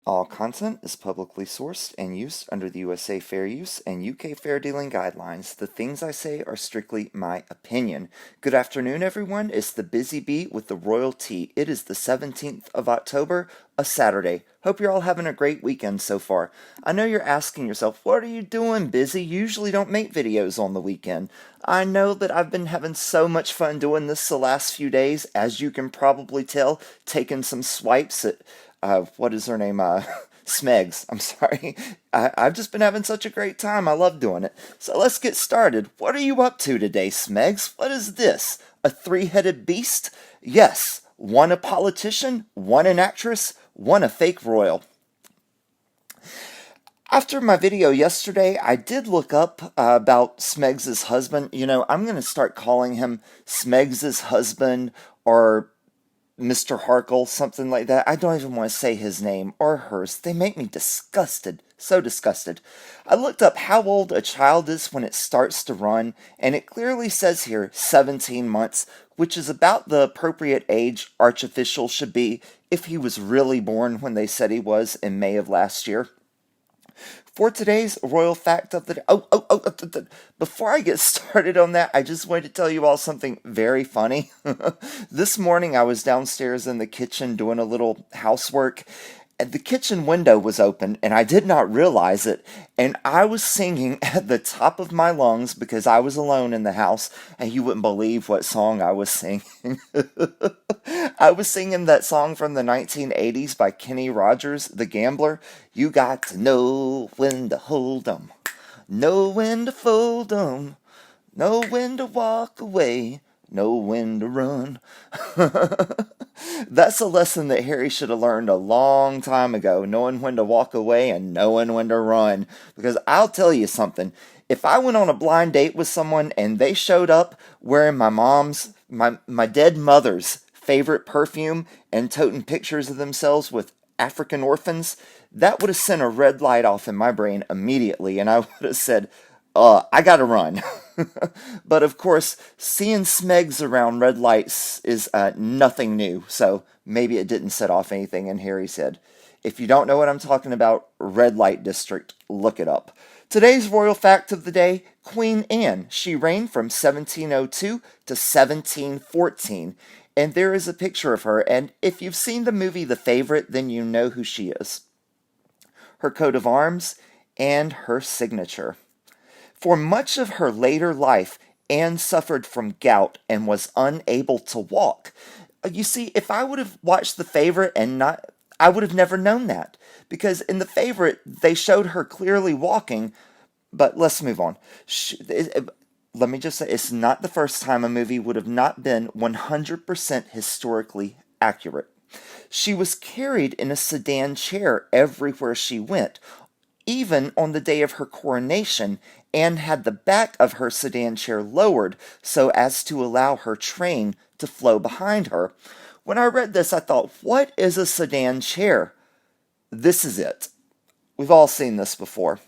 All content is publicly sourced and used under the USA Fair Use and UK Fair Dealing Guidelines. The things I say are strictly my opinion. Good afternoon, everyone. It's the Bizzy Bee with the Royal Tea. It is the 17th of October, a Saturday. Hope you're all having a great weekend so far. I know you're asking yourself, what are you doing, Bizzy? You usually don't make videos on the weekend. I know that I've been having so much fun doing this the last few days, as you can probably tell, taking some swipes at what is her name? Smegs. I'm sorry. I've just been having such a great time. I love doing it. So let's get started. What are you up to today, Smegs? What is this? A three-headed beast? Yes. One a politician, one an actress, one a fake royal. After my video yesterday, I did look up about Smegs' husband. You know, I'm going to start calling him Smegs' husband or Mr. Harkle, something like that. I don't even want to say his name or hers. They make me disgusted. So disgusted. I looked up how old a child is when it starts to run, and it clearly says here 17 months, which is about the appropriate age archofficial should be if he was really born when they said he was in May of last year. For today's royal fact of the day, before I get started on that, I just wanted to tell you all something very funny. This morning I was downstairs in the kitchen doing a little housework, and the kitchen window was open, and I did not realize it, and I was singing at the top of my lungs because I was alone in the house, and you wouldn't believe what song I was singing. I was singing that song from the 1980s by Kenny Rogers, The Gambler. You got to know when to hold 'em, know when to fold 'em, know when to walk away, know when to run. That's a lesson that Harry should have learned a long time ago, knowing when to walk away and knowing when to run. Because I'll tell you something, if I went on a blind date with someone and they showed up wearing my dead mother's favorite perfume and toting pictures of themselves with African orphans, that would have sent a red light off in my brain immediately, and I would have said, I gotta run. But of course, seeing Smegs around red lights is nothing new, so maybe it didn't set off anything in Harry's head. If you don't know what I'm talking about, red light district, look it up. Today's royal fact of the day, Queen Anne. She reigned from 1702 to 1714. And there is a picture of her, and if you've seen the movie The Favorite, then you know who she is. Her coat of arms and her signature. For much of her later life, Anne suffered from gout and was unable to walk. You see, if I would have watched The Favorite I would have never known that. Because in The Favorite, they showed her clearly walking, but let's move on. Let me just say, it's not the first time a movie would have not been 100% historically accurate. She was carried in a sedan chair everywhere she went. Even on the day of her coronation, Anne had the back of her sedan chair lowered so as to allow her train to flow behind her. When I read this, I thought, what is a sedan chair? This is it. We've all seen this before.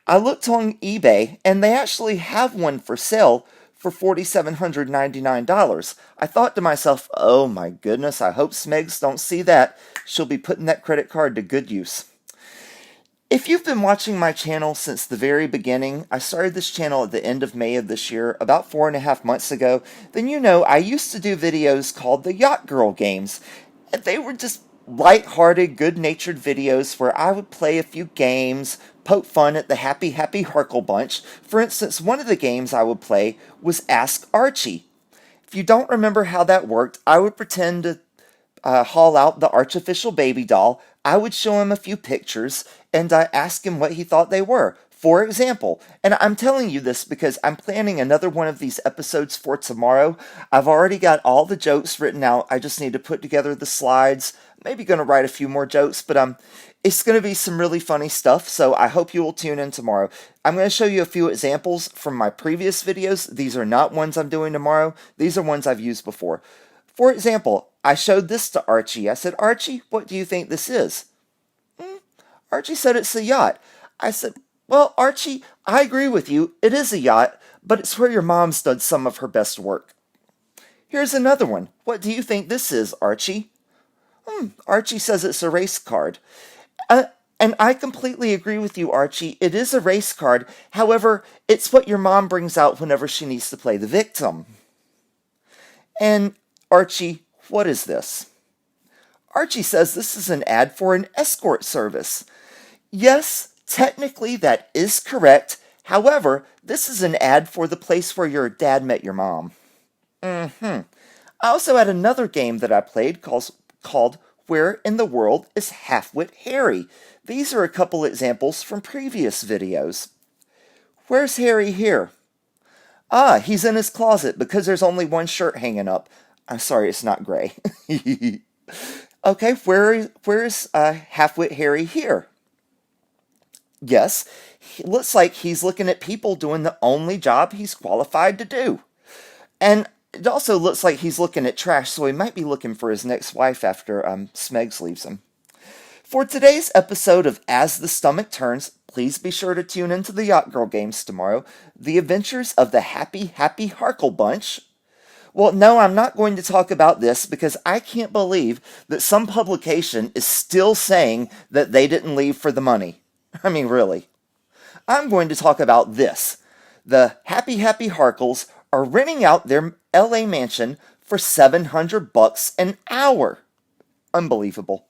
I looked on eBay, and they actually have one for sale for $4,799. I thought to myself, oh my goodness, I hope Smegs don't see that. She'll be putting that credit card to good use. If you've been watching my channel since the very beginning, I started this channel at the end of May of this year, about 4.5 months ago, then you know I used to do videos called the Yacht Girl games. And they were just light-hearted, good-natured videos where I would play a few games, poke fun at the Happy Harkle bunch. For instance, one of the games I would play was Ask Archie. If you don't remember how that worked, I would pretend to haul out the artificial baby doll. I would show him a few pictures, and I ask him what he thought they were. For example, and I'm telling you this because I'm planning another one of these episodes for tomorrow. I've already got all the jokes written out. I just need to put together the slides. Maybe going to write a few more jokes, but it's going to be some really funny stuff, so I hope you will tune in tomorrow. I'm going to show you a few examples from my previous videos. These are not ones I'm doing tomorrow. These are ones I've used before. For example, I showed this to Archie. I said, Archie, what do you think this is? Archie said it's a yacht. I said, well, Archie, I agree with you. It is a yacht, but it's where your mom's done some of her best work. Here's another one. What do you think this is, Archie? Archie says it's a race card. Uh, and I completely agree with you, Archie. It is a race card. However, it's what your mom brings out whenever she needs to play the victim. And Archie, what is this? Archie says this is an ad for an escort service. Yes, technically that is correct. However, this is an ad for the place where your dad met your mom. I also had another game that I played called Where in the World is Halfwit Harry? These are a couple examples from previous videos. Where's Harry here? Ah, he's in his closet because there's only one shirt hanging up. I'm sorry, it's not gray. Okay, where's Halfwit Harry here? Yes, it looks like he's looking at people doing the only job he's qualified to do. And it also looks like he's looking at trash, so he might be looking for his next wife after Smegs leaves him. For today's episode of As the Stomach Turns, please be sure to tune into the Yacht Girl games tomorrow, The Adventures of the Happy Harkle Bunch. Well, no, I'm not going to talk about this because I can't believe that some publication is still saying that they didn't leave for the money. I mean, really. I'm going to talk about this. The Happy Harkles are renting out their LA mansion for $700 an hour. Unbelievable.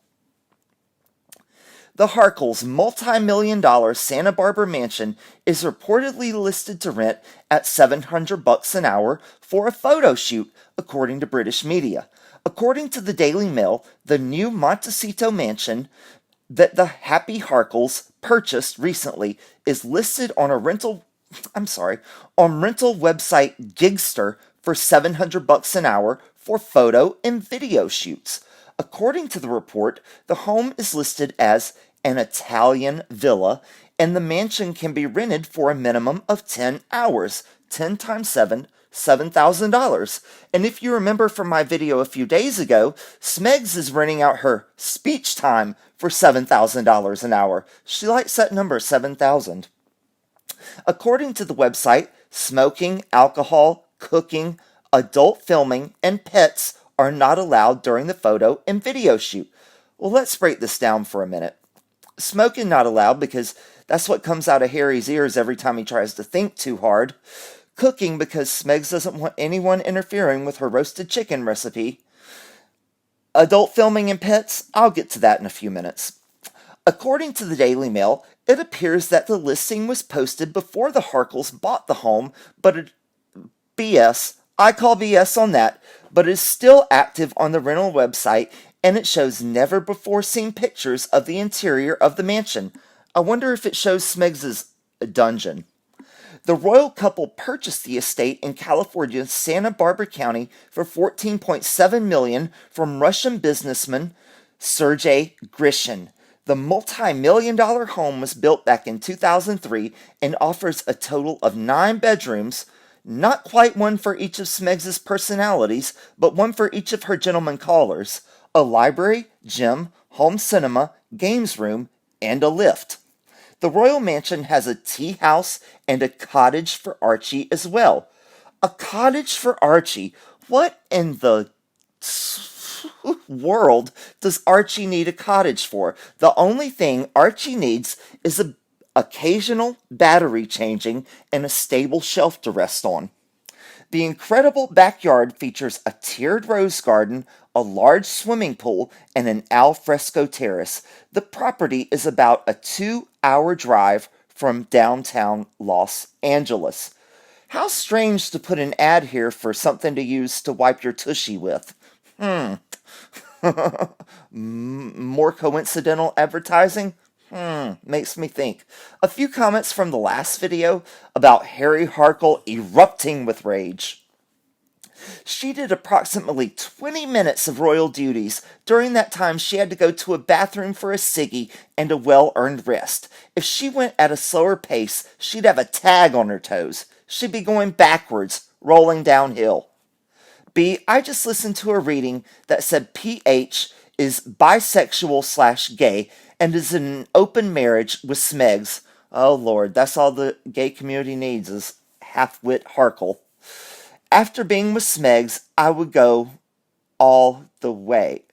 The Harkles' multi-million-dollar Santa Barbara mansion is reportedly listed to rent at $700 an hour for a photo shoot, according to British media. According to the Daily Mail, the new Montecito mansion that the Happy Harkles purchased recently is listed on rental website Gigster for $700 an hour for photo and video shoots. According to the report, the home is listed as an Italian villa, and the mansion can be rented for a minimum of 10 hours. 10 times 7, $7,000. And if you remember from my video a few days ago, Smegs is renting out her speech time for $7,000 an hour. She likes that number, 7,000. According to the website, smoking, alcohol, cooking, adult filming, and pets are not allowed during the photo and video shoot. Well, let's break this down for a minute. Smoking not allowed because that's what comes out of Harry's ears every time he tries to think too hard. Cooking because Smegs doesn't want anyone interfering with her roasted chicken recipe. Adult filming and pets, I'll get to that in a few minutes. According to the Daily Mail, it appears that the listing was posted before the Harkles bought the home, but BS. I call BS on that, but it is still active on the rental website, and it shows never-before-seen pictures of the interior of the mansion. I wonder if it shows Smegs' dungeon. The royal couple purchased the estate in California's Santa Barbara County for $14.7 million from Russian businessman Sergei Grishin. The multi-million-dollar home was built back in 2003 and offers a total of 9 bedrooms, not quite one for each of Smegs' personalities, but one for each of her gentlemen callers, a library, gym, home cinema, games room, and a lift. The royal mansion has a tea house and a cottage for Archie as well. A cottage for Archie? What in the world does Archie need a cottage for? The only thing Archie needs is a occasional battery changing and a stable shelf to rest on. The incredible backyard features a tiered rose garden, a large swimming pool, and an al fresco terrace. The property is about a 2-hour drive from downtown Los Angeles. How strange to put an ad here for something to use to wipe your tushy with. More coincidental advertising? Makes me think. A few comments from the last video about Harry Harkle erupting with rage. She did approximately 20 minutes of royal duties. During that time, she had to go to a bathroom for a ciggy and a well-earned rest. If she went at a slower pace, she'd have a tag on her toes. She'd be going backwards, rolling downhill. B, I just listened to a reading that said PH is bisexual/gay and is in an open marriage with Smegs. Oh Lord, that's all the gay community needs is half-wit Harkle. After being with Smegs, I would go all the way.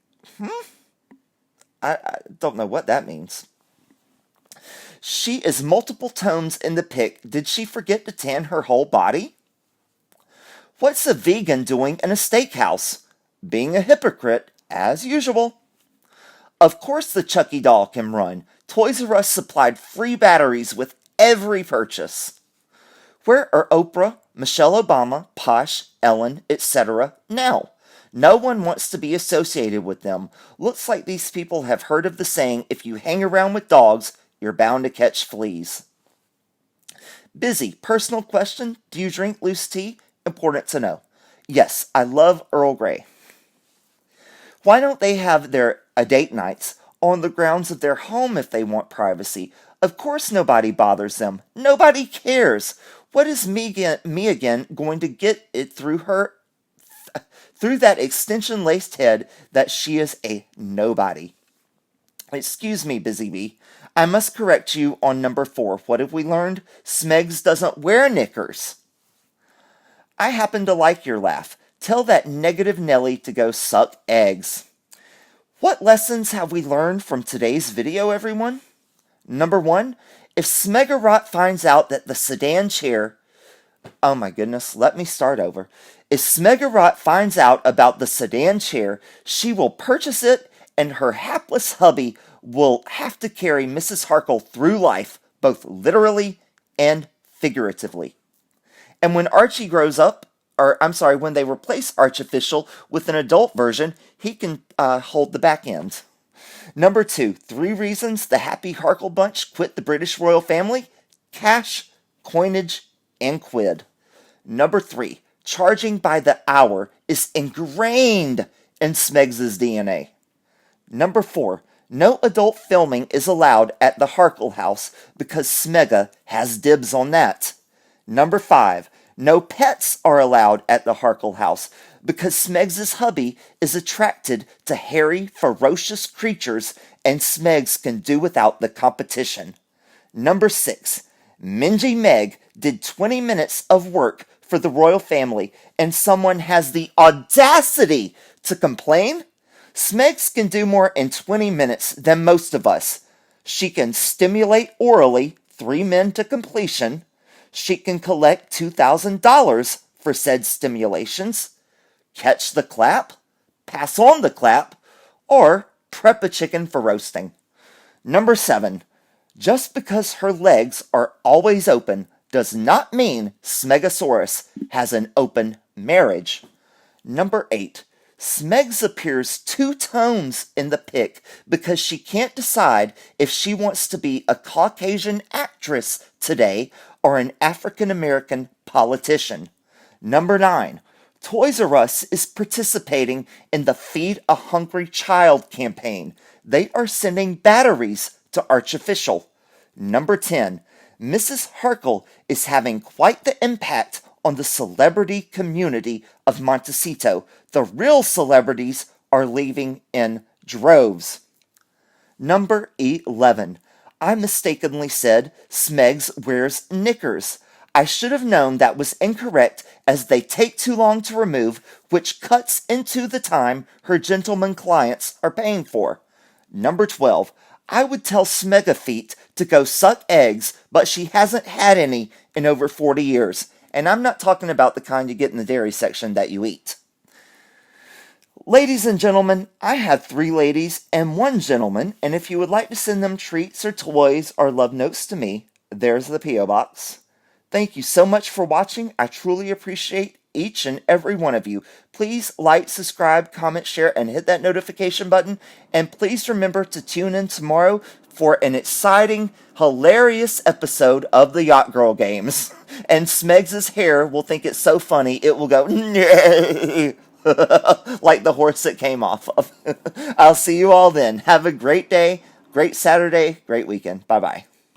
I don't know what that means. She is multiple tones in the pic. Did she forget to tan her whole body? What's a vegan doing in a steakhouse? Being a hypocrite, as usual. Of course the Chucky doll can run. Toys R Us supplied free batteries with every purchase. Where are Oprah, Michelle Obama, Posh, Ellen, etc. now? No one wants to be associated with them. Looks like these people have heard of the saying, if you hang around with dogs, you're bound to catch fleas. Bizzy, personal question, do you drink loose tea? Important to know. Yes, I love Earl Grey. Why don't they have their date nights on the grounds of their home if they want privacy? Of course nobody bothers them. Nobody cares. What is me again going to get it through that extension-laced head that she is a nobody? Excuse me, Bizzy Bee. I must correct you on number 4. What have we learned? Smegs doesn't wear knickers. I happen to like your laugh. Tell that negative Nelly to go suck eggs. What lessons have we learned from today's video, everyone? Number 1, if Smegarot finds out that the sedan chair... Oh my goodness, let me start over. If Smegarot finds out about the sedan chair, she will purchase it and her hapless hubby will have to carry Mrs. Harkle through life, both literally and figuratively. And when Archie grows up, when they replace Archofficial with an adult version, he can hold the back end. Number 2, 3 reasons the Happy Harkle bunch quit the British royal family: cash, coinage, and quid. Number 3, charging by the hour is ingrained in Smegs' DNA. Number 4, no adult filming is allowed at the Harkle house because Smega has dibs on that. Number 5, no pets are allowed at the Harkle house because Smegs' hubby is attracted to hairy, ferocious creatures and Smegs can do without the competition. Number 6, Mingy Meg did 20 minutes of work for the royal family and someone has the audacity to complain? Smegs can do more in 20 minutes than most of us. She can stimulate orally 3 men to completion. She can collect $2,000 for said stimulations, catch the clap, pass on the clap, or prep a chicken for roasting. Number 7, just because her legs are always open does not mean Smegosaurus has an open marriage. Number 8, Smegs appears 2 tones in the pic because she can't decide if she wants to be a Caucasian actress today or an African-American politician. Number 9, Toys R Us is participating in the Feed a Hungry Child campaign. They are sending batteries to Archofficial. Number 10, Mrs. Harkle is having quite the impact on the celebrity community of Montecito. The real celebrities are leaving in droves. Number 11, I mistakenly said Smegs wears knickers. I should have known that was incorrect as they take too long to remove, which cuts into the time her gentleman clients are paying for. Number 12, I would tell Smegafeet to go suck eggs, but she hasn't had any in over 40 years. And I'm not talking about the kind you get in the dairy section that you eat. Ladies and gentlemen, I have 3 ladies and 1 gentleman, and if you would like to send them treats or toys or love notes to me, there's the P.O. Box. Thank you so much for watching. I truly appreciate each and every one of you. Please like, subscribe, comment, share, and hit that notification button. And please remember to tune in tomorrow for an exciting, hilarious episode of the Yacht Girl games. And Smegs' hair will think it's so funny, it will go, like the horse it came off of. I'll see you all then. Have a great day, great Saturday, great weekend. Bye-bye.